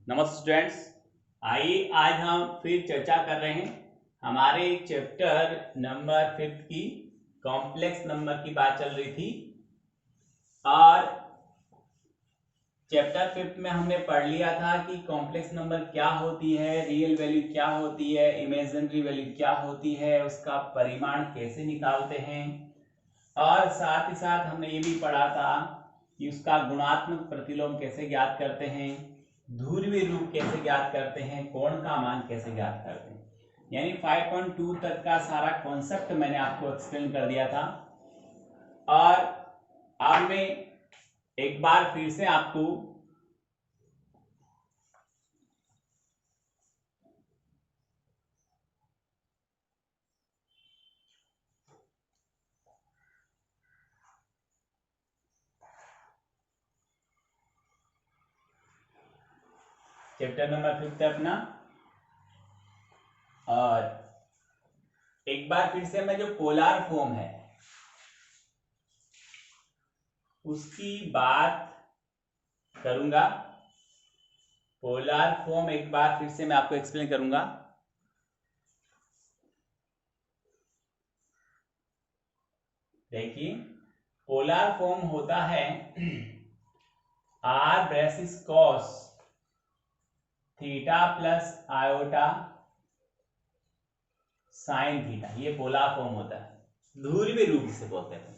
नमस्ते स्टूडेंट्स। आइए आज हम फिर चर्चा कर रहे हैं हमारे चैप्टर नंबर 5 की कॉम्प्लेक्स नंबर की बात चल रही थी। और चैप्टर 5 में हमने पढ़ लिया था कि कॉम्प्लेक्स नंबर क्या होती है, रियल वैल्यू क्या होती है, इमेजिनरी वैल्यू क्या होती है, उसका परिमाण कैसे निकालते हैं। और साथ ही साथ हमने ये भी पढ़ा था कि उसका गुणात्मक प्रतिलोम कैसे ज्ञात करते हैं, ध्रुवीय रूप कैसे ज्ञात करते हैं, कोण का मान कैसे ज्ञात करते हैं। यानी 5.2 तक का सारा कॉन्सेप्ट मैंने आपको एक्सप्लेन कर दिया था। और अब मैं एक बार फिर से आपको चैप्टर नंबर 5 अपना, और एक बार फिर से मैं जो पोलर फॉर्म है उसकी बात करूंगा। पोलर फॉर्म एक बार फिर से मैं आपको एक्सप्लेन करूंगा। देखिए, पोलर फॉर्म होता है R braces cos theta plus iota sine theta, ये पोलर फॉर्म होता है। ध्रुवीय रूप जिसे बोलते हैं,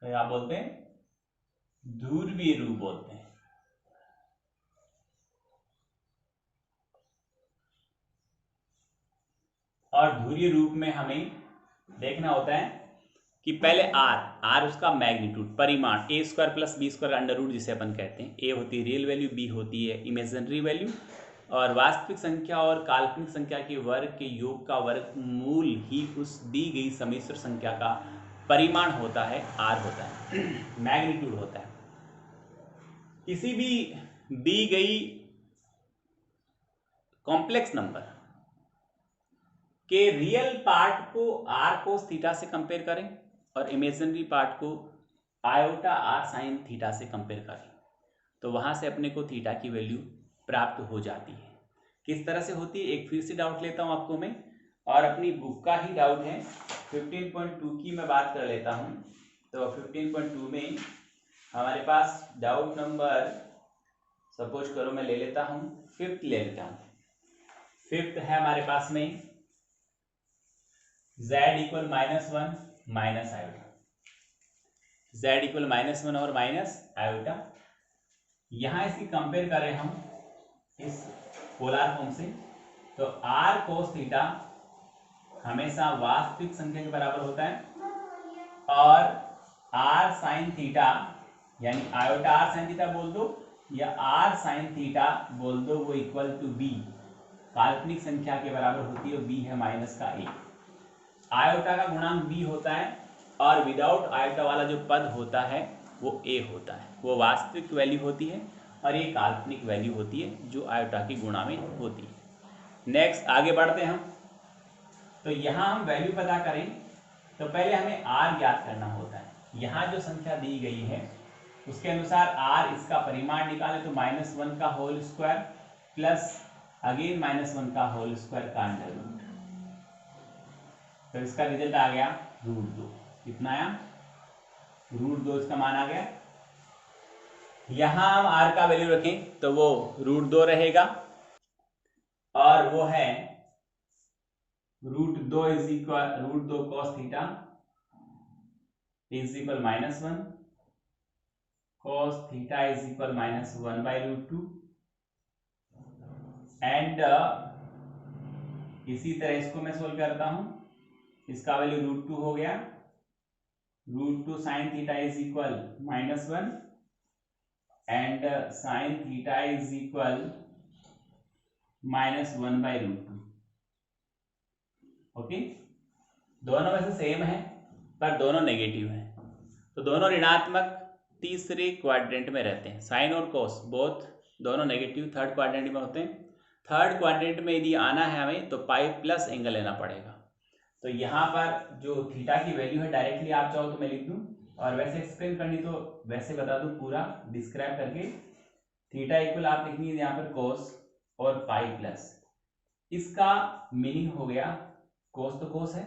क्या बोलते हैं? ध्रुवीय रूप बोलते हैं। और ध्रुवीय रूप में हमें देखना होता है कि पहले आर आर उसका मैग्नीट्यूड, परिमाण, A square plus B square under root जिसे अपन कहते हैं। ए होती है रियल वैल्यू, बी होती है इमेजिनरी वैल्यू, और वास्तविक संख्या और काल्पनिक संख्या के वर्ग के योग का वर्गमूल ही उस दी गई समिश्र संख्या का परिमाण होता है, आर होता है, मैग्नीट्यूड होता है। किसी भी दी गई कॉम्प्लेक्स नंबर के रियल पार्ट को आर कोस थीटा से कंपेयर करें और इमेजिनरी पार्ट को आयोटा आर साइन थीटा से कंपेयर करें, तो वहां से अपने को थीटा की वैल्यू प्राप्त हो जाती है। किस तरह से होती है, एक फिर से डाउट लेता हूं आपको मैं, और अपनी बुक का ही डाउट है। 15.2 की मैं बात कर लेता हूं। तो 15.2 में हमारे पास डाउट नंबर, सपोज करो मैं ले लेता हूं, 5th ले लेता हूं। 5th है हमारे पास में z equal -1 minus iota, z equal -1 और माइनस आयोटा। यहां इसकी कंपेयर करें हम इस पोलर फॉर्म से, तो r cos थीटा हमेशा वास्तविक संख्या के बराबर होता है, और r sin थीटा यानी आयोटा r sin थीटा बोल दो या r sin थीटा बोल दो, वो इक्वल टू b, काल्पनिक संख्या के बराबर होती है। b है माइनस का 1। आयोटा का गुणांक b होता है, और विदाउट आयोटा वाला जो पद होता है वो a होता है। वो वास्तविक वैल्यू होती है और ये काल्पनिक वैल्यू होती है जो आयोटा की गुणा में होती है। नेक्स्ट आगे बढ़ते हैं हम। तो यहाँ हम वैल्यू पता करें तो पहले हमें r ज्ञात करना होता है। यहाँ जो संख्या दी गई है उसके अनुसार r, इसका परिमाण निकालें तो -1 का होल स्क्वायर प्लस अगेन -1 का होल स्क्वायर का अंडर रूट, तो इसका रिजल्ट आ गया √2। कितना आया? √2 इसका मान आ गया। यहां हम r का वैल्यू रखें तो वो √2 रहेगा, और वो है √2 is equal √2 cos theta is equal -1, cos theta is equal -1/√2, and इसी तरह इसको मैं सोल्व करता हूं। इसका वैल्यू √2 हो गया, √2 sin theta is equal -1 and sin theta is equal -1/√2। Okay, दोनों में से सेम है पर दोनों नेगेटिव है, तो दोनों ऋणात्मक तीसरे क्वाड्रेंट में रहते हैं। साइन और कोस बोथ दोनों नेगेटिव थर्ड क्वाड्रेंट में होते हैं। थर्ड क्वाड्रेंट में यदि आना है हमें तो पाई प्लस एंगल लेना पड़ेगा। तो यहाँ पर जो थीटा की वैल्यू है डायरेक्टली आप चाहो तो मैं लिख दूं, और वैसे एक्सप्लेन करनी तो वैसे बता दूं पूरा डिस्क्राइब करके। थीटा इक्वल आप लिखेंगे यहाँ पर कोस और पाई प्लस, इसका मीनिंग हो गया कोस तो कोस है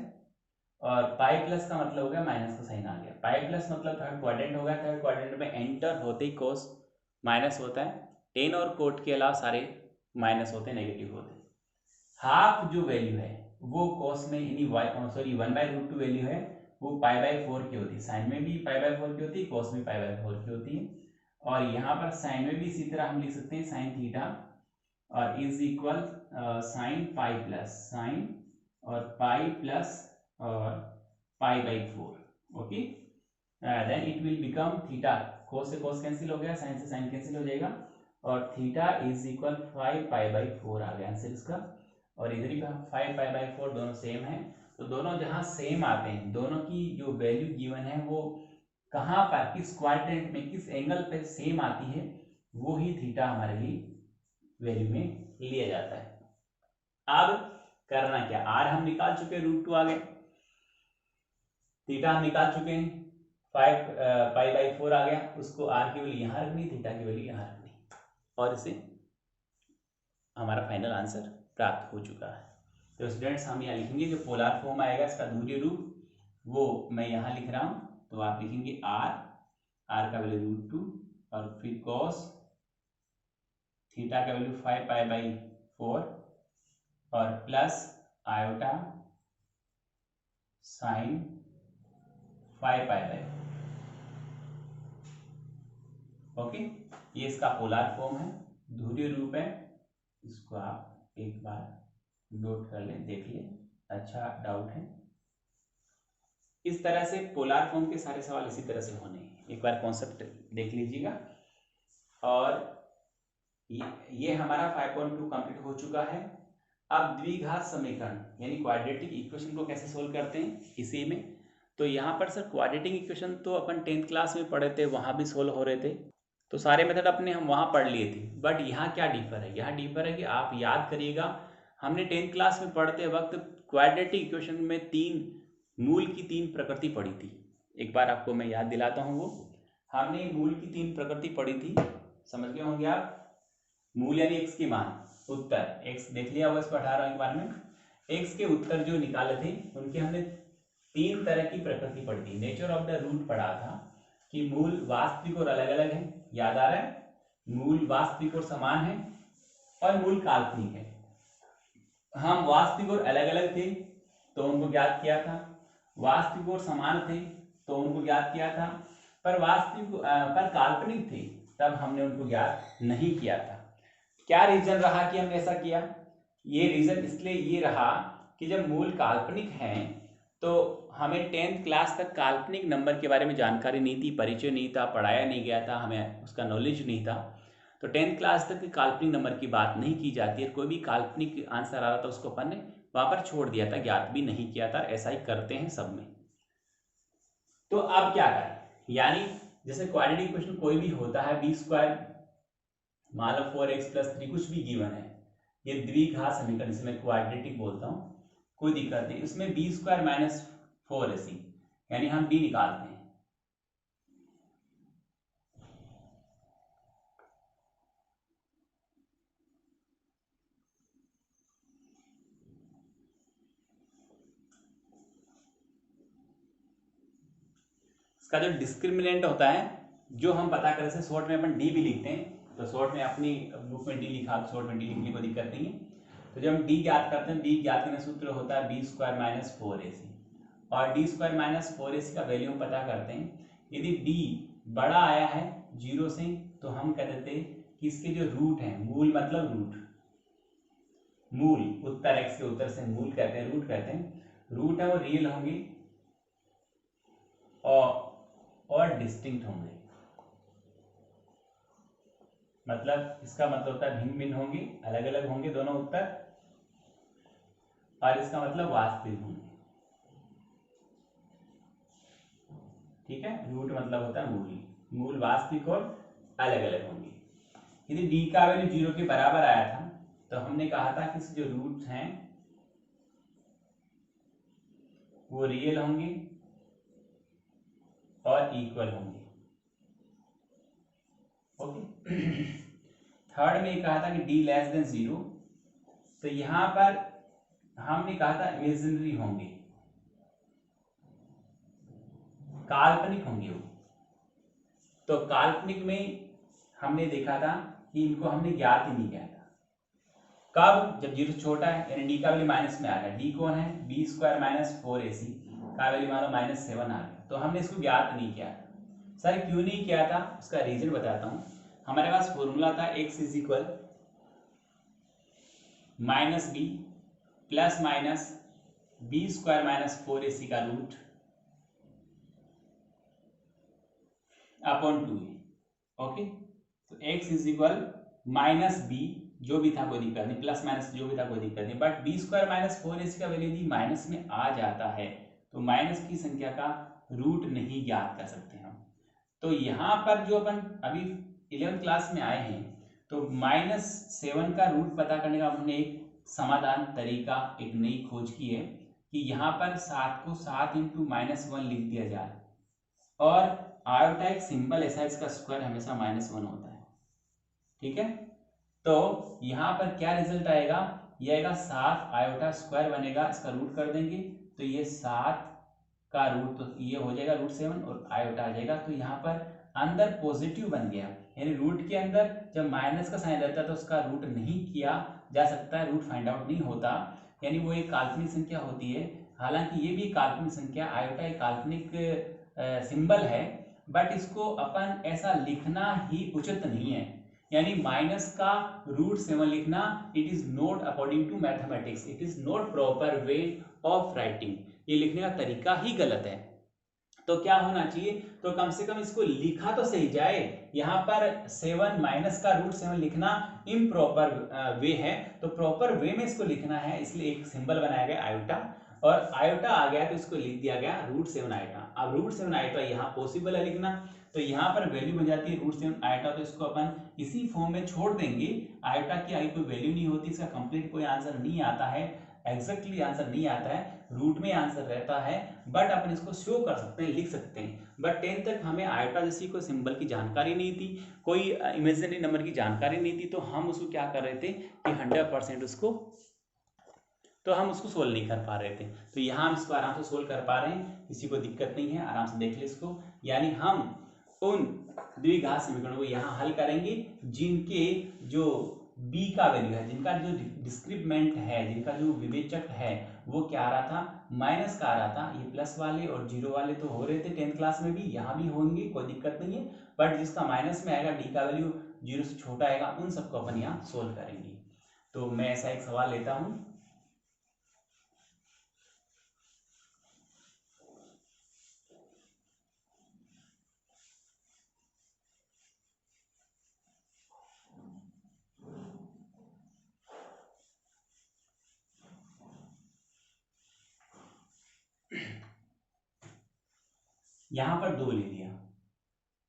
और पाई प्लस का मतलब हो गया माइनस का साइन आ गया। पाई प्लस मतलब थर्ड क्वाड्रेंट हो गया, थर्ड क्वाड्रेंट में एंटर होते ही कोस माइनस होता है, टेन और कोट के अलावा सारे माइनस होते हैं, नेगेटिव होते हैं। हाफ जो वैल्यू है वो कोस में यानी सॉरी 1/√2 वैल्यू है वो π/4 की होती है, साइन में भी π/4 की होती है, कोस में π/4 की होती है। और यहाँ पर साइन में भी इसी तरह हम लिख सकते हैं साइन थीटा और is equal sine pi plus sine और पाई प्लस और π/4, okay. Then it will become theta, cos से कोस कैंसिल हो गया, साइन से साइन कैंसिल हो जाएगा और थीटा इज इक्वल 5π/4 आ गया आंसर इसका। और इधर भी 5π/4 दोनों सेम है, तो दोनों जहां सेम आते हैं, दोनों की जो वैल्यू गिवन है वो कहाँ पर किस क्वाड्रेंट में किस एंगल पे सेम आती है, वो ही थीटा हमारे लिए वैल्यू में लिया जाता है। अब करना क्या, आर हम निकाल चुके हैं, √2 आ गए, थीटा हम निकाल चुके हैं, 5π/4 आ गया, उसको आर की वैल्यू यहाँ रखनी, थीटा की वैल्यू यहाँ रखनी और इसे हमारा फाइनल आंसर प्राप्त हो चुका है। तो स्टूडेंट्स हम यहाँ लिखेंगे जो पोलर फॉर्म आएगा इसका ध्रुवीय रूप वो मैं यहाँ लिख रहा हूँ, तो आप लिखेंगे आर का वैल्यू √2 और फिर कॉस थीटा का वैल्यू 5π/4 और प्लस आयोटा साइन 5π/4, ओके। ये इसका पोलर फॉर्म है, ध्रुवीय रूप है, इसको आप एक बार नोट कर लें, देख लें, अच्छा डाउट है। इस तरह से पोलर फॉर्म के सारे सवाल इसी तरह से होने हैं, एक बार कॉन्सेप्ट देख लीजिएगा। और ये हमारा 5.2 कंप्लीट हो चुका है। अब द्विघात समीकरण यानी क्वाड्रेटिक इक्वेशन को कैसे सोल्व करते हैं इसी में, तो यहाँ पर सर क्वाड्रेटिक इक्वेशन तो अपन 10th क्लास में पढ़े थे, वहाँ भी सोल्व हो रहे थे, तो सारे मेथड अपने हम वहाँ पढ़ लिए थे। बट यहाँ क्या डिफर है, यहाँ डिफर है कि आप याद करिएगा, हमने 10th क्लास में पढ़ते वक्त क्वाड्रेटिक इक्वेशन में मूल की तीन प्रकृति पढ़ी थी। एक बार आपको मैं याद दिलाता हूँ, वो हमने मूल की तीन प्रकृति पढ़ी थी, समझ गए होंगे आप। मूल यानी x की मान, उत्तर x देख लिया होगा, इसको 18 के बारे में x के उत्तर जो निकाले थे उनके हमने तीन तरह की प्रकृति पढ़ी थी। नेचर ऑफ द रूट पढ़ा था कि मूल वास्तविक और अलग अलग है, याद आ रहा है, मूल वास्तविक और समान है और मूल काल्पनिक है। हम वास्तविक और अलग अलग थे तो उनको ज्ञात किया था, वास्तविक और समान थे तो उनको ज्ञात किया था, पर पर काल्पनिक थे तब हमने उनको ज्ञात नहीं किया था। क्या रीजन रहा कि हमने ऐसा किया, ये रीजन इसलिए ये रहा कि जब मूल काल्पनिक हैं तो हमें 10th क्लास तक काल्पनिक नंबर के बारे में जानकारी नहीं थी, परिचय नहीं था, पढ़ाया नहीं गया था, हमें उसका नॉलेज नहीं था, तो 10th क्लास तक काल्पनिक नंबर की बात नहीं की जाती है। कोई भी काल्पनिक आंसर आ रहा था उसको अपन ने वहां पर छोड़ दिया था, ज्ञात भी नहीं किया था, ऐसा ही करते हैं सब में। तो अब क्या करें, यानी जैसे क्वाड्रेटिक इक्वेशन कोई भी होता है, b² मान लो 4x+3 कुछ भी गिवन है, ये द्विघात समीकरण, इसे मैं क्वाड्रेटिक बोलता हूँ, कोई दिक्कत नहीं, इसमें b² - 4ac यानी हम b निकालते हैं। इसका जो डिस्क्रिमिनेंट होता है जो हम पता करें, से शॉर्ट में अपन डी भी लिखते हैं, तो शॉर्ट में अपनी बुक में डी लिखा, शॉर्ट में डी लिखने को दिक्कत नहीं है। तो जब हम डी ज्ञात करते हैं, डी ज्ञात करने सूत्र होता है b² - 4ac और d² - 4ac का वैल्यू हम पता करते हैं। यदि d बड़ा आया है 0 से तो हम कह देते हैं कि इसके जो रूट है, मूल मतलब रूट, मूल उत्तर x के उत्तर से मूल कहते हैं, रूट कहते हैं, रूट है वो रियल होंगे और डिस्टिंक्ट होंगे, मतलब इसका मतलब होता है भिन्न भिन्न होंगे, अलग अलग होंगे दोनों उत्तर, और इसका मतलब वास्तविक होंगे, ठीक है। रूट मतलब होता है मूल वास्तविक और अलग अलग होंगे। यदि डी का वैल्यू 0 के बराबर आया था तो हमने कहा था कि जो रूट हैं वो रियल होंगे और इक्वल होंगे, ओके। थर्ड में कहा था कि डी लेस देन 0, तो यहां पर हमने कहा था इमेजिनरी होंगे, काल्पनिक होंगे वो। तो काल्पनिक में हमने देखा था कि इनको हमने ज्ञात ही नहीं किया था। कब? जब 0 छोटा है, यानी डी का वैल्यू माइनस में आ गया। डी कौन है? बी स्क्वायर माइनस 4ac का वैल्यू मान लो -7 आ गया, तो हमने इसको ज्ञात नहीं किया था। सर क्यों नहीं किया था, उसका रीजन बताता हूं। हमारे पास फॉर्मूला था x is equal minus B plus minus B square minus 4ac का रूट अपॉन 2a। ओके, तो x is equal minus B, जो भी था कोई दिक्कत नहीं, प्लस माइनस जो भी था कोई दिक्कत नहीं, but B square minus 4ac का वैल्यू यदि माइनस में आ जाता है तो माइनस की संख्या का रूट नहीं ज्ञात कर सकते हम। तो यहाँ पर जो अपन अभी 11th क्लास में आए हैं, तो -7 का रूट पता करने का हमने एक समाधान तरीका, एक नई खोज की है कि यहाँ पर 7 को 7 इंटू -1 लिख दिया जाए, और आयोटा एक सिंबल ऐसा, इसका स्क्वायर हमेशा -1 होता है। ठीक है, तो यहाँ पर क्या रिजल्ट आएगा, ये आएगा 7 आयोटा स्क्वायर बनेगा, इसका रूट कर देंगे तो ये 7 का रूट, तो ये हो जाएगा √7 और आयोटा आ जाएगा। तो यहाँ पर अंदर पॉजिटिव बन गया, यानी रूट के अंदर जब माइनस का साइन रहता है तो उसका रूट नहीं किया जा सकता है, रूट फाइंड आउट नहीं होता, यानी वो एक काल्पनिक संख्या होती है। हालांकि ये भी काल्पनिक संख्या, आयोटा एक काल्पनिक सिंबल है, बट इसको अपन ऐसा लिखना ही उचित नहीं है, यानी माइनस का √7 लिखना, it is not according to mathematics, it is not proper way of writing, ये लिखने का तरीका ही गलत है। तो क्या होना चाहिए, तो कम से कम इसको लिखा तो सही जाए। यहाँ पर 7 माइनस का √7 लिखना इम्प्रॉपर वे है, तो प्रॉपर वे में इसको लिखना है, इसलिए एक सिंबल बनाया गया आयोटा, और आयोटा आ गया तो इसको लिख दिया गया √7 आयोटा। अब √7 आयोटा यहाँ पॉसिबल है लिखना, तो यहाँ पर वैल्यू बन जाती है √7 आयोटा, तो इसको अपन इसी फॉर्म में छोड़ देंगे। आयोटा की आगे कोई वैल्यू नहीं होती, इसका कंप्लीट कोई आंसर नहीं आता है, एग्जैक्टली आंसर नहीं आता है, रूट में आंसर रहता है, बट अपन इसको शो कर सकते हैं, लिख सकते हैं। बट 10 तक हमें आयोटा जैसी कोई सिंबल की जानकारी नहीं थी, कोई इमेजिनरी नंबर की जानकारी नहीं थी, तो हम उसको क्या कर रहे थे कि 100% उसको, तो हम उसको सोल्व नहीं कर पा रहे थे। तो यहाँ हम इसको आराम से सोल्व कर पा रहे हैं, किसी को दिक्कत नहीं है, आराम से देख ले इसको। यानी हम उन द्विघात समीकरणों को यहाँ हल करेंगे जिनके जो b का वैल्यू है, जिनका जो डिस्क्रिप्टमेंट है, जिनका जो विवेचक है वो क्या आ रहा था, माइनस का आ रहा था। ये प्लस वाले और 0 वाले तो हो रहे थे 10th क्लास में भी, यहाँ भी होंगे, कोई दिक्कत नहीं है, बट जिसका माइनस में आएगा, d का वैल्यू 0 से छोटा आएगा, उन सबको अपन यहाँ सोल्व करेंगे। तो मैं ऐसा एक सवाल लेता हूँ। यहाँ पर 2 ले लिया,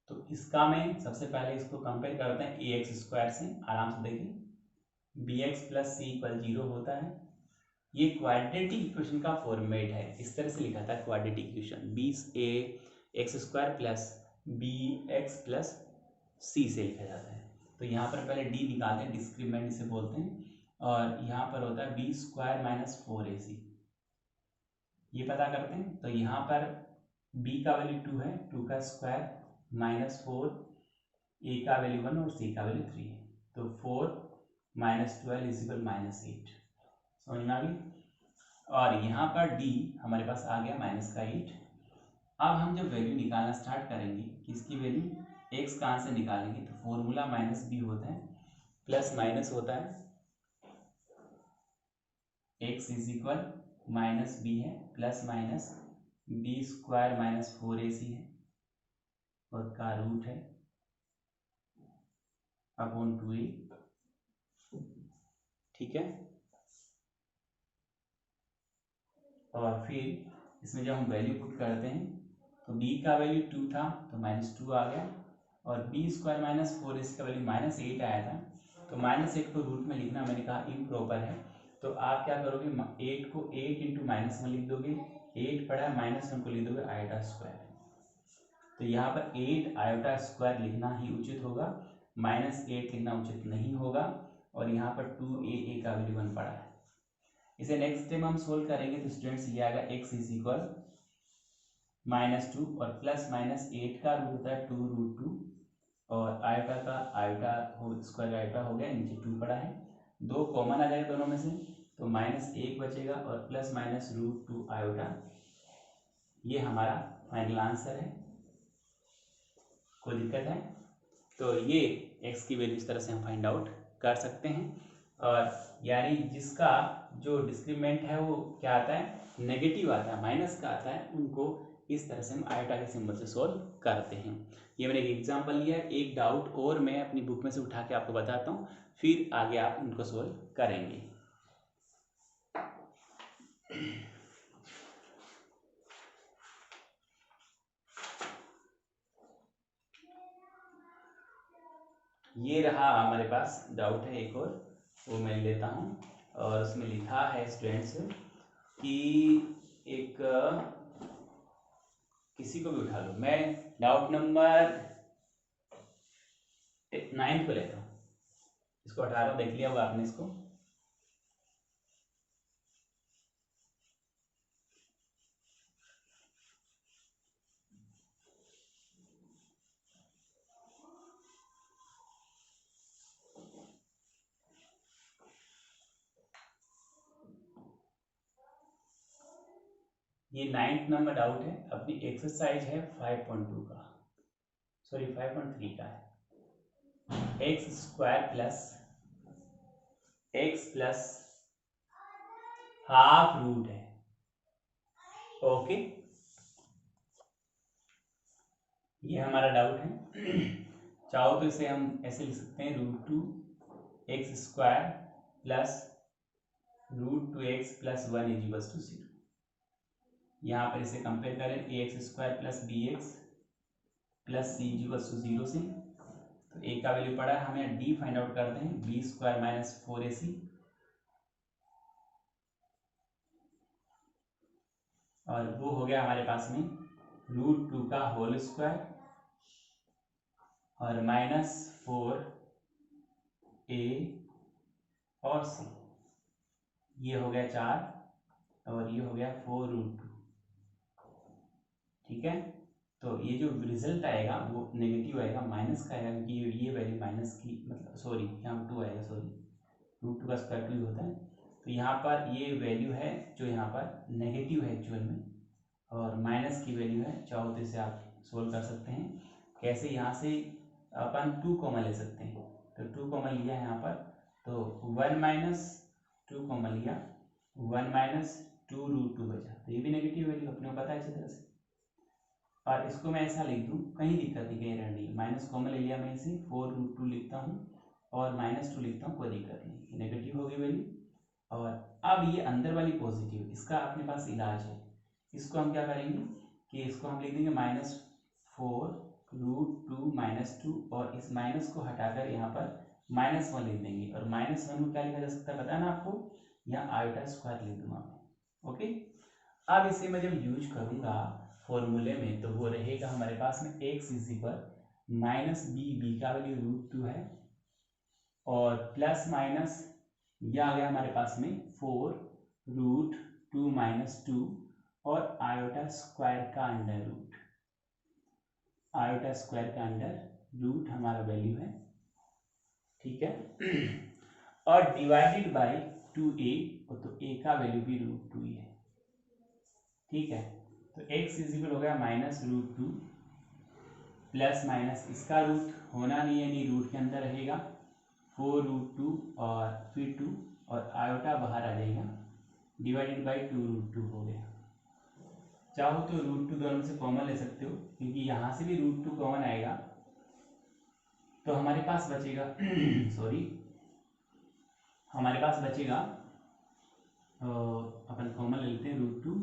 तो इसका मैं सबसे पहले इसको कंपेयर करते हैं ax² से, आराम से देखिए bx + c = 0 होता है। ये क्वाड्रेटिक इक्वेशन का फॉर्मेट है, इस तरह से लिखा था quadratic equation, ax² + bx + c से लिखा जाता है। तो यहाँ पर पहले d निकालते हैं, डिस्क्रिमिनेंट इसे बोलते हैं, और यहाँ पर होता है b² - 4ac, ये पता करते हैं। तो यहाँ पर b का वैल्यू 2 है, 2 का स्क्वायर -4, a का वैल्यू 1 और c का वैल्यू 3 है, तो 4 - 12 = -8, समझ में आ गई। और यहाँ पर d हमारे पास आ गया -8। अब हम जब वैल्यू निकालना स्टार्ट करेंगे, किसकी वैल्यू, x कहाँ से निकालेंगे, तो फॉर्मूला -b होता है, प्लस माइनस होता है, x = -b है, प्लस माइनस b² - 4ac है, और का रूट है अपॉन 2a। ठीक है, और फिर इसमें जब हम वैल्यू पुट करते हैं, तो b का वैल्यू 2 था तो -2 आ गया, और b² - 4ac का वैल्यू -8 आया था, तो -8 को रूट में लिखना मैंने कहा इम्प्रॉपर है, तो आप क्या करोगे, 8 को 8 × -1 लिख दोगे, 8 पड़ा है, -1 को लिख दोगे आयोटा स्क्वायर, तो यहाँ पर 8 आयोटा स्क्वायर लिखना ही उचित होगा। -8 लिखना उचित नहीं होगा, और यहाँ पर 2a का वैल्यू 1 पड़ा है। इसे नेक्स्ट टाइम हम सोल्व करेंगे तो स्टूडेंट्स ये आएगा x इज इक्वल -2 और प्लस -8 का रूट होता है 2√2 और आयोटा का आयोटा हो स्क्वायर आयोटा हो गया, नीचे 2 पड़ा है, 2 कॉमन आ जाएगा दोनों में से तो -1 बचेगा और प्लस माइनस √2 आयोटा। ये हमारा फाइनल आंसर है। कोई दिक्कत है तो ये x की वैल्यू इस तरह से हम फाइंड आउट कर सकते हैं, और यानी जिसका जो डिस्क्रिमिनेंट है वो क्या आता है, नेगेटिव आता है, माइनस का आता है, उनको इस तरह से हम आयोटा के सिंबल से सोल्व करते हैं। ये मैंने एक एग्जांपल लिया है, एक डाउट और मैं अपनी बुक में से उठा के आपको बताता हूँ, फिर आगे आप उनको सोल्व करेंगे। ये रहा हमारे पास डाउट है एक और, वो मैं लेता हूँ, और उसमें लिखा है स्टूडेंट्स कि एक किसी को भी उठा लो, मैं डाउट नंबर 9 को लेता हूँ, इसको हटा रहा हूँ, देख लिया होगा आपने इसको। ये 9th नंबर डाउट है, अपनी एक्सरसाइज है 5.2 का, सॉरी 5.3 का है। x प्लस हाफ रूट है, ओके, ये हमारा डाउट है। चाहो तो इसे हम ऐसे लिख सकते हैं √2x² प्लस √2x प्लस 1 = 0। यहाँ पर इसे कंपेयर करें ax² plus bx plus c = 0 से, तो a का वैल्यू पड़ा है, हमें d फाइंड आउट करते हैं, b² माइनस 4ac, और वो हो गया हमारे पास में √2 का होल स्क्वायर और -4a और c, ये हो गया 4 और ये हो गया 4√2। ठीक है, तो ये जो रिजल्ट आएगा वो नेगेटिव आएगा, माइनस का आएगा, क्योंकि ये वैल्यू माइनस की, मतलब सॉरी यहाँ 2 आएगा, सॉरी √2 का स्क्वायर 2 होता है, तो यहाँ पर ये वैल्यू है जो यहाँ पर नेगेटिव है एक्चुअल में, और माइनस की वैल्यू है। चाहो तो इसे आप सोल्व कर सकते हैं, कैसे, यहाँ से अपन 2 कॉमन ले सकते हैं, तो 2 कॉमन लिया है यहाँ पर, तो 1 माइनस 2 कॉमन लिया, 1 माइनस 2√2 बचा, तो ये भी नेगेटिव वैल्यू अपने को पता है इसी तरह से। और इसको मैं ऐसा लिख दूँ, कहीं दिक्कत नहीं, कहीं रह नहीं, माइनस कॉमन ले लिया मैं, इसे 4√2 लिखता हूँ और -2 लिखता हूँ, कोई दिक्कत नहीं, नेगेटिव होगी वैल्यू। और अब ये अंदर वाली पॉजिटिव, इसका अपने पास इलाज है, इसको हम क्या करेंगे कि इसको हम लिख देंगे -4√2 -2, और इस माइनस को हटाकर यहाँ पर -1 लिख देंगे, और -1 को क्या लिखा जा सकता है पता है ना आपको, यहाँ आयोटा स्क्वायर लिख दूंगा मैं, ओके। अब इसे मैं जब यूज करूंगा फॉर्मूले में, तो वो रहेगा हमारे पास में x = -b का वैल्यू √2 है, और प्लस माइनस ये आ गया हमारे पास में 4√2 -2 और आयोटा स्क्वायर का अंडर रूट, आयोटा स्क्वायर का अंडर रूट हमारा वैल्यू है, ठीक है। और डिवाइडेड बाय 2a, तो a का वैल्यू भी √2 ही है, ठीक है। तो x = हो गया -√2 प्लस माइनस इसका रूट होना नहीं है, नहीं रूट के अंदर रहेगा, 4√2 और फिर 2 और आयोटा बाहर आ जाएगा, डिवाइडेड बाई 2√2 हो गया। चाहो तो √2 दोनों में से कॉमन ले सकते हो, क्योंकि यहाँ से भी √2 कॉमन आएगा, तो हमारे पास बचेगा सॉरी हमारे पास बचेगा, अपन कॉमन ले लेते हैं √2,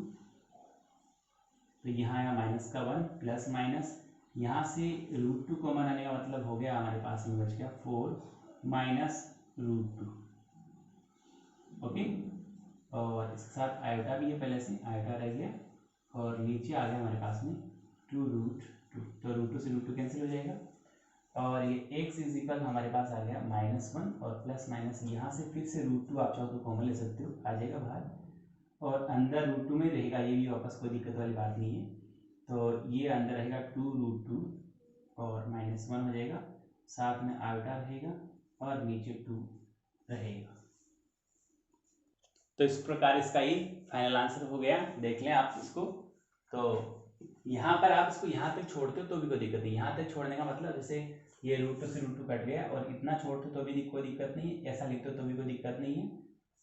तो यहाँ आएगा -1 प्लस माइनस, यहाँ से √2 कॉमन आने का मतलब हो गया हमारे पास में बच गया 4 -√2, ओके। और इसके साथ आयोटा भी है, पहले से आयोटा रह गया, और नीचे आ गया हमारे पास में 2√2, तो √2 से √2 कैंसिल हो जाएगा, और ये x इज इक्वल हमारे पास आ गया -1 और प्लस माइनस यहाँ से फिर से √2 आप चाहो तो कॉमन ले सकते हो, आ जाएगा बाहर और अंदर √2 में रहेगा, ये भी वापस कोई दिक्कत वाली बात नहीं है। तो ये अंदर रहेगा 2√2 और -1 हो जाएगा, साथ में आयोटा रहेगा और नीचे 2 रहेगा। तो इस प्रकार इसका ये फाइनल आंसर हो गया। देख लें आप इसको। तो यहाँ पर आप इसको यहाँ तक छोड़ते हो तो भी कोई दिक्कत नहीं। यहाँ तक छोड़ने का मतलब जैसे ये √2 से √2 कट गया और इतना छोड़ते हो तो भी कोई दिक्कत नहीं है, ऐसा लिखते हो तो भी कोई दिक्कत नहीं है।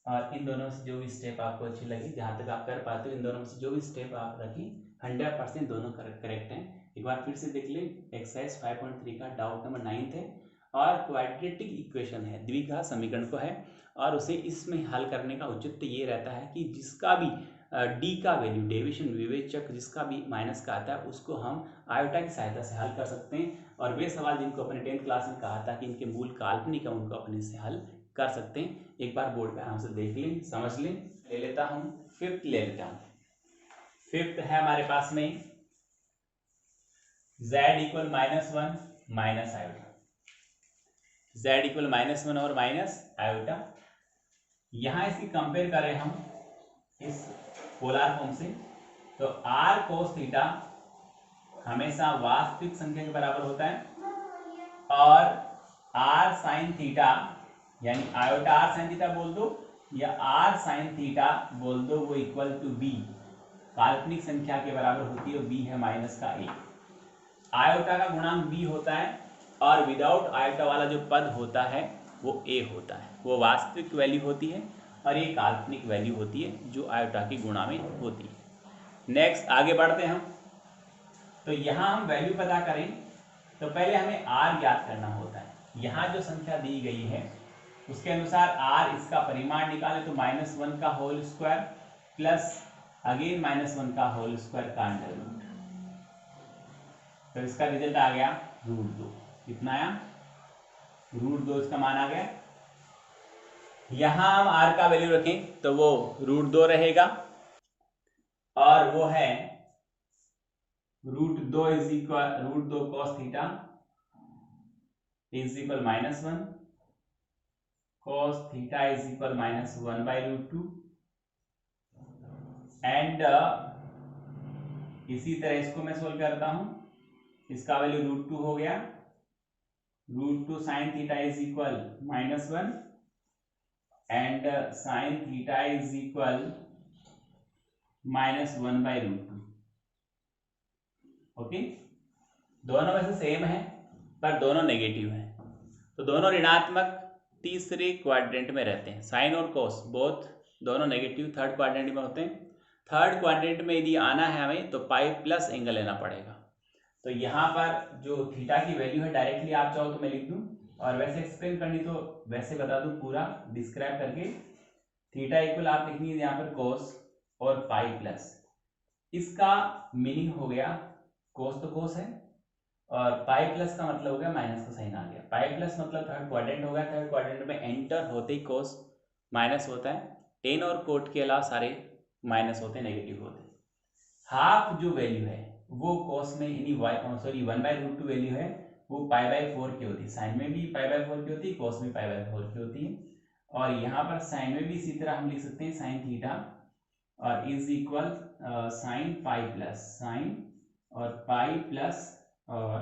और इन दोनों से जो भी स्टेप आपको अच्छी लगी, जहाँ तक आप कर पाते हो, इन दोनों में से जो भी स्टेप आप रखें 100% दोनों करेक्ट हैं। एक बार फिर से देख लें। एक्सरसाइज 5.3 का डाउट नंबर 9 है और क्वाड्रेटिक इक्वेशन है, द्विघात समीकरण को है और उसे इसमें हल करने का औचित्य ये रहता है कि जिसका भी डी का वैल्यू, डेविएशन विवेचक जिसका भी माइनस का आता है उसको हम आयोटा की सहायता से हल कर सकते हैं। और वे सवाल जिनको अपने 10th क्लास में कहा था कि इनके मूल काल्पनिक है, उनको अपने से हल कर सकते हैं। एक बार बोर्ड पे आराम से देख लें, समझ लें। ले लेता हूँ फिफ्थ, ले लेता हूँ। फिफ्थ है हमारे पास में z equal -1 minus iota, z equal -1 और माइनस आयोटा। यहाँ इसकी कंपेयर करें हम इस पोलर फॉर्म से, तो r cos थीटा हमेशा वास्तविक संख्या के बराबर होता है और r sin थीटा यानी आयोटा r sin थीटा बोल दो या r sin थीटा बोल दो, वो इक्वल टू b काल्पनिक संख्या के बराबर होती है। b है -1। आयोटा का गुणांक b होता है और विदाउट आयोटा वाला जो पद होता है वो a होता है, वो वास्तविक वैल्यू होती है और ये काल्पनिक वैल्यू होती है जो आयोटा की गुणा में होती है। नेक्स्ट आगे बढ़ते हैं हम। तो यहाँ हम वैल्यू पता करें तो पहले हमें r ज्ञात करना होता है। यहाँ जो संख्या दी गई है उसके अनुसार r इसका परिमाण निकाले तो -1 का होल स्क्वायर प्लस अगेन -1 का होल स्क्वायर का अंडर रूट, तो इसका रिजल्ट आ गया √2। कितना आया? √2 इसका मान आ गया। यहां हम r का वैल्यू रखें तो वो √2 रहेगा और वो है √2 is equal √2 cos theta is equal -1, cos theta is equal -1/√2 and इसी तरह इसको मैं सोल्व करता हूं। इसका वैल्यू √2 हो गया, √2 sin theta is equal -1 and sin theta is equal -1/√2। Okay, दोनों में से सेम है पर दोनों नेगेटिव है, तो दोनों ऋणात्मक तीसरे क्वाड्रेंट में रहते हैं। साइन और कोस बोथ दोनों नेगेटिव थर्ड क्वाड्रेंट में होते हैं। थर्ड क्वाड्रेंट में यदि आना है हमें तो पाई प्लस एंगल लेना पड़ेगा। तो यहाँ पर जो थीटा की वैल्यू है डायरेक्टली आप चाहो तो मैं लिख दूं और वैसे एक्सप्लेन करनी तो वैसे बता दूं पूरा डिस्क्राइब करके। थीटा इक्वल आप लिखेंगे यहाँ पर कोस और पाई प्लस, इसका मीनिंग हो गया कोस तो कोस है और पाई प्लस का मतलब हो गया माइनस का साइन आ गया। पाई प्लस मतलब थर्ड क्वाड्रेंट हो गया, थर्ड क्वाड्रेंट में एंटर होते ही कोस माइनस होता है। टेन और कोट के अलावा सारे माइनस होते हैं, नेगेटिव होते हैं। हाफ जो वैल्यू है वो कोस में यानी 1/√2 वैल्यू है वो π/4 की होती है। साइन में भी π/4 की होती है, कोस में π/4 की होती है। और यहाँ पर साइन में भी इसी तरह हम लिख सकते हैं साइन थीटा और is equal sine pi plus sine और पाई प्लस और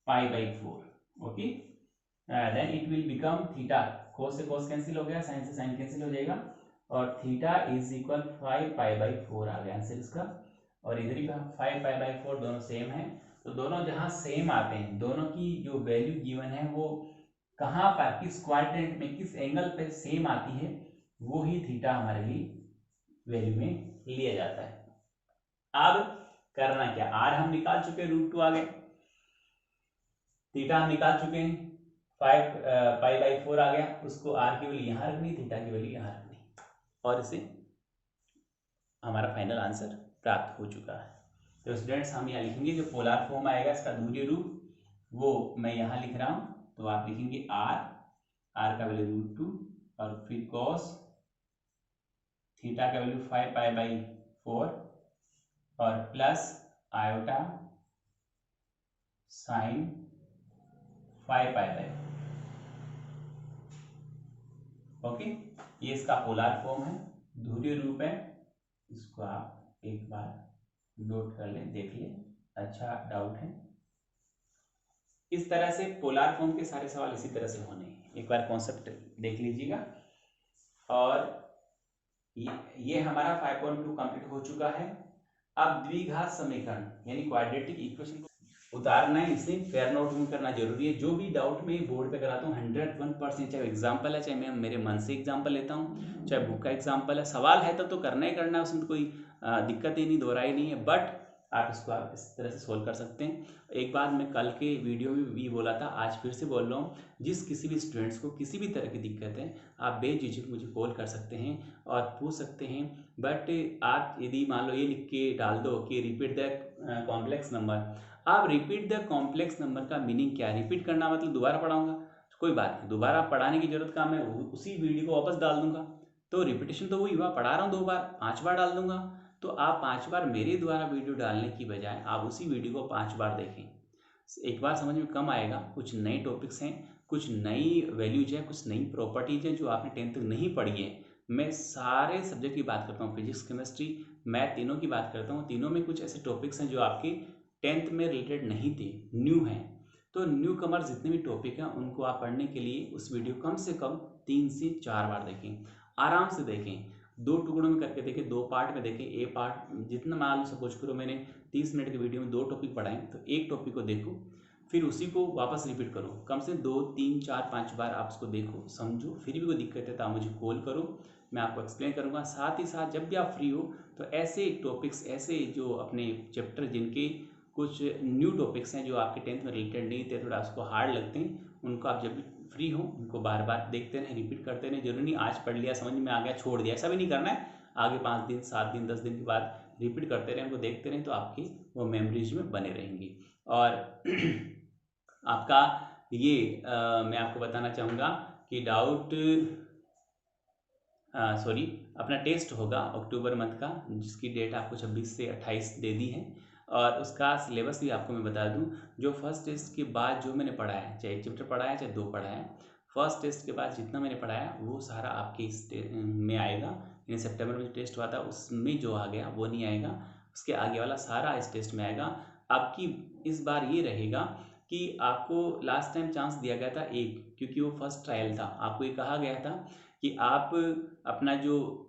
π/4। Okay, then it will become theta, cos से कोस कैंसिल हो गया, साइन से साइन कैंसिल हो जाएगा और थीटा इज इक्वल 5π/4 आ गया आंसर इसका। और इधर भी 5π/4 दोनों सेम है, तो दोनों जहां सेम आते हैं, दोनों की जो वैल्यू गिवन है वो कहां पर किस क्वाड्रेंट में किस एंगल पे सेम आती है वो ही थीटा हमारे लिए वैल्यू में लिया जाता है। अब करना क्या, आर हम निकाल चुके हैं, √2 आ गए, थीटा हम निकाल चुके हैं, 5π/4 आ गया, उसको आर की वैल्यू यहां रखनी, थीटा की वैल्यू यहां रखनी और इसे हमारा फाइनल आंसर प्राप्त हो चुका है। तो स्टूडेंट्स हम यहाँ लिखेंगे जो पोलर फॉर्म आएगा इसका दूरी रूप वो मैं यहाँ लिख रहा हूँ, तो आप लिखेंगे आर का वैल्यू √2 और फिर कॉस थीटा का वैल्यू 5π/4 और प्लस आयोटा साइन 5 पाई। ओके, ये इसका पोलर फॉर्म है, ध्रुवीय रूप है। इसको आप एक बार नोट कर लें, देख लें, अच्छा डाउट है। इस तरह से पोलर फॉर्म के सारे सवाल इसी तरह से होने हैं, एक बार कॉन्सेप्ट देख लीजिएगा। और ये हमारा 5.2 कंप्लीट हो चुका है। अब द्विघात समीकरण यानी क्वाड्रेटिक इक्वेशन को उतारना है, इसे फेयर नोट में करना जरूरी है। जो भी डाउट मैं बोर्ड पे कराता हूँ 101%, चाहे एग्जाम्पल है, चाहे मैं मेरे मन से एग्जाम्पल लेता हूँ, चाहे बुक का एग्जाम्पल है, सवाल है तो करना ही करना है, उसमें कोई दिक्कत ही नहीं, दोहराई नहीं है। बट आप इसको आप इस तरह से सोल्व कर सकते हैं। एक बार मैं कल के वीडियो में भी बोला था, आज फिर से बोल रहा हूँ, जिस किसी भी स्टूडेंट्स को किसी भी तरह की दिक्कत है, आप बेझिझक मुझे कॉल कर सकते हैं और पूछ सकते हैं। बट आप यदि मान लो ये लिख के डाल दो कि रिपीट द कॉम्प्लेक्स नंबर, आप रिपीट द कॉम्प्लेक्स नंबर का मीनिंग क्या है? रिपीट करना मतलब दोबारा पढ़ाऊंगा, कोई बात नहीं, दोबारा पढ़ाने की जरूरत का, मैं उसी वीडियो को वापस डाल दूंगा। तो रिपीटेशन तो वही हुआ, पढ़ा रहा हूँ 2 बार, 5 बार डाल दूंगा। तो आप 5 बार मेरे द्वारा वीडियो डालने की बजाय आप उसी वीडियो को 5 बार देखें। एक बार समझ में कम आएगा, कुछ नए टॉपिक्स हैं, कुछ नई वैल्यूज हैं, कुछ नई प्रॉपर्टीज हैं जो आपने 10th तक नहीं पढ़ी है। मैं सारे सब्जेक्ट की बात करता हूँ, फिजिक्स, केमिस्ट्री, मैथ, तीनों की बात करता हूँ। तीनों में कुछ ऐसे टॉपिक्स हैं जो आपके 10th में रिलेटेड नहीं थे, न्यू हैं। तो न्यू कमर जितने भी टॉपिक हैं उनको आप पढ़ने के लिए उस वीडियो कम से कम 3 से 4 बार देखें, आराम से देखें, 2 टुकड़ों में करके देखें, 2 पार्ट में देखें। ए पार्ट जितना मान लो, सपोज करो मैंने 30 मिनट के वीडियो में 2 टॉपिक पढ़ाएं, तो एक टॉपिक को देखो, फिर उसी को वापस रिपीट करो, कम से 2, 3, 4, 5 बार आप उसको देखो, समझो। फिर भी कोई दिक्कत है तो आप मुझे कॉल करो, मैं आपको एक्सप्लेन करूँगा। साथ ही साथ जब भी आप फ्री हो तो ऐसे टॉपिक्स, ऐसे जो अपने चैप्टर जिनके कुछ न्यू टॉपिक्स हैं जो आपके 10th में रिलेटेड नहीं थे, थोड़ा उसको हार्ड लगते हैं, उनको आप जब भी फ्री हो उनको बार बार देखते रहें, रिपीट करते रहें। जरूरी नहीं आज पढ़ लिया, समझ में आ गया, छोड़ दिया, ऐसा भी नहीं करना है। आगे 5 दिन, 7 दिन, 10 दिन के बाद रिपीट करते रहें, उनको देखते रहें, तो आपकी वो मेमोरीज में बने रहेंगी। और आपका ये मैं आपको बताना चाहूँगा कि डाउट सॉरी, अपना टेस्ट होगा अक्टूबर मंथ का, जिसकी डेट आपको 26 से 28 दे दी है। और उसका सिलेबस भी आपको मैं बता दूं, जो फर्स्ट टेस्ट के बाद जो मैंने पढ़ाया, चाहे 1 चैप्टर पढ़ाया चाहे 2 पढ़ाया, फर्स्ट टेस्ट के बाद जितना मैंने पढ़ाया वो सारा आपके इस में आएगा। यानी सितंबर में टेस्ट हुआ था उसमें जो आ गया वो नहीं आएगा, उसके आगे वाला सारा इस टेस्ट में आएगा। आपकी इस बार ये रहेगा कि आपको लास्ट टाइम चांस दिया गया था एक, क्योंकि वो फर्स्ट ट्रायल था, आपको ये कहा गया था कि आप अपना जो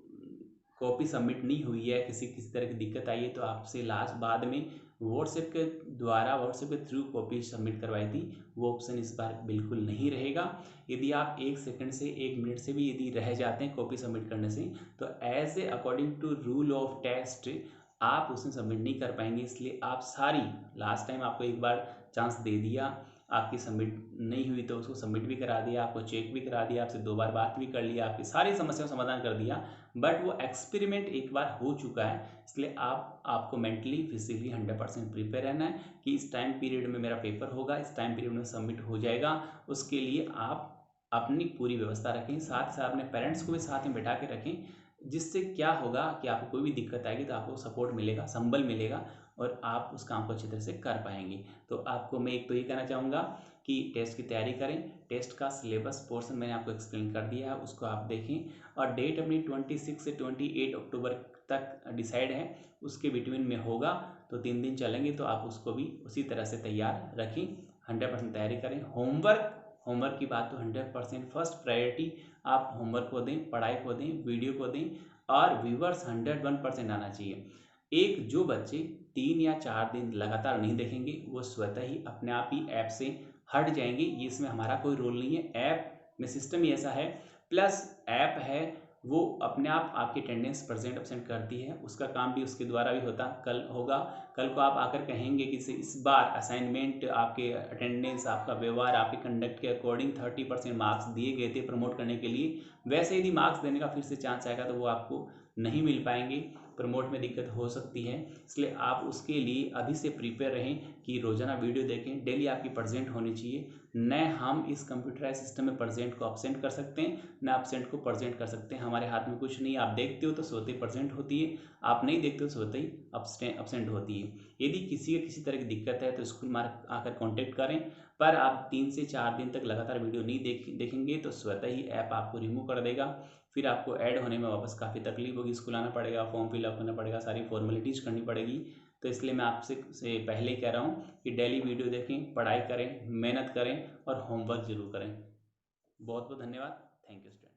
कॉपी सबमिट नहीं हुई है, किसी किसी तरह की दिक्कत आई है, तो आपसे लास्ट बाद में व्हाट्सएप के द्वारा, व्हाट्सएप के थ्रू कॉपी सबमिट करवाई थी। वो ऑप्शन इस बार बिल्कुल नहीं रहेगा। यदि आप 1 सेकंड से 1 मिनट से भी यदि रह जाते हैं कॉपी सबमिट करने से, तो as a according to rule of test आप उसमें सबमिट नहीं कर पाएंगे। इसलिए आप सारी, लास्ट टाइम आपको एक बार चांस दे दिया, आपकी सबमिट नहीं हुई तो उसको सबमिट भी करा दिया, आपको चेक भी करा दिया, आपसे 2 बार बात भी कर लिया, आपकी सारी समस्याओं का समाधान कर दिया। बट वो एक्सपेरिमेंट एक बार हो चुका है, इसलिए आपको मेंटली, फिजिकली 100% प्रिपेयर रहना है कि इस टाइम पीरियड में मेरा पेपर होगा, इस टाइम पीरियड में सबमिट हो जाएगा। उसके लिए आप अपनी पूरी व्यवस्था रखें, साथ साथ अपने पेरेंट्स को भी साथ में बैठा के रखें, जिससे क्या होगा कि आपको कोई भी दिक्कत आएगी तो आपको सपोर्ट मिलेगा, संबल मिलेगा और आप उस काम को अच्छी तरह से कर पाएंगे। तो आपको मैं एक तो ये कहना चाहूँगा कि टेस्ट की तैयारी करें। टेस्ट का सिलेबस पोर्शन मैंने आपको एक्सप्लेन कर दिया है, उसको आप देखें। और डेट अपनी 26 से 28 अक्टूबर तक डिसाइड है, उसके बिटवीन में होगा, तो 3 दिन चलेंगे, तो आप उसको भी उसी तरह से तैयार रखें, 100% तैयारी करें। होमवर्क की बात तो 100% फर्स्ट प्रायोरिटी आप होमवर्क को दें, पढ़ाई को दें, वीडियो को दें, और व्यूवर्स 101% आना चाहिए। एक जो बच्चे 3 या 4 दिन लगातार नहीं देखेंगे वो स्वतः ही अपने आप ही ऐप से हट जाएंगे, ये इसमें हमारा कोई रोल नहीं है। ऐप में सिस्टम ही ऐसा है, प्लस ऐप है वो अपने आप आपकी अटेंडेंस प्रेजेंट एब्सेंट करती है, उसका काम भी उसके द्वारा भी होता कल होगा। कल को आप आकर कहेंगे कि इस बार असाइनमेंट, आपके अटेंडेंस, आपका व्यवहार, आपके कंडक्ट के अकॉर्डिंग 30% मार्क्स दिए गए थे प्रमोट करने के लिए, वैसे यदि मार्क्स देने का फिर से चांस आएगा तो वो आपको नहीं मिल पाएंगे, प्रमोट में दिक्कत हो सकती है। इसलिए आप उसके लिए अभी से प्रिपेयर रहें कि रोजाना वीडियो देखें, डेली आपकी प्रेजेंट होनी चाहिए। न हम इस कंप्यूटराइज सिस्टम में प्रेजेंट को अपसेंट कर सकते हैं, न अपसेंट को प्रेजेंट कर सकते हैं, हमारे हाथ में कुछ नहीं। आप देखते हो तो स्वतः ही प्रेजेंट होती है, आप नहीं देखते हो स्वतः ही अपसेंट होती है। यदि किसी तरह की दिक्कत है तो स्कूल में आकर कॉन्टेक्ट करें, पर आप 3 से 4 दिन तक लगातार वीडियो नहीं देखेंगे तो स्वतः ही ऐप आपको रिमूव कर देगा। फिर आपको ऐड होने में वापस काफ़ी तकलीफ होगी, स्कूल आना पड़ेगा, फॉर्म फिलअप करना पड़ेगा, सारी फॉर्मेलिटीज़ करनी पड़ेगी। तो इसलिए मैं आपसे पहले ही कह रहा हूँ कि डेली वीडियो देखें, पढ़ाई करें, मेहनत करें और होमवर्क जरूर करें। बहुत बहुत धन्यवाद। Thank you student.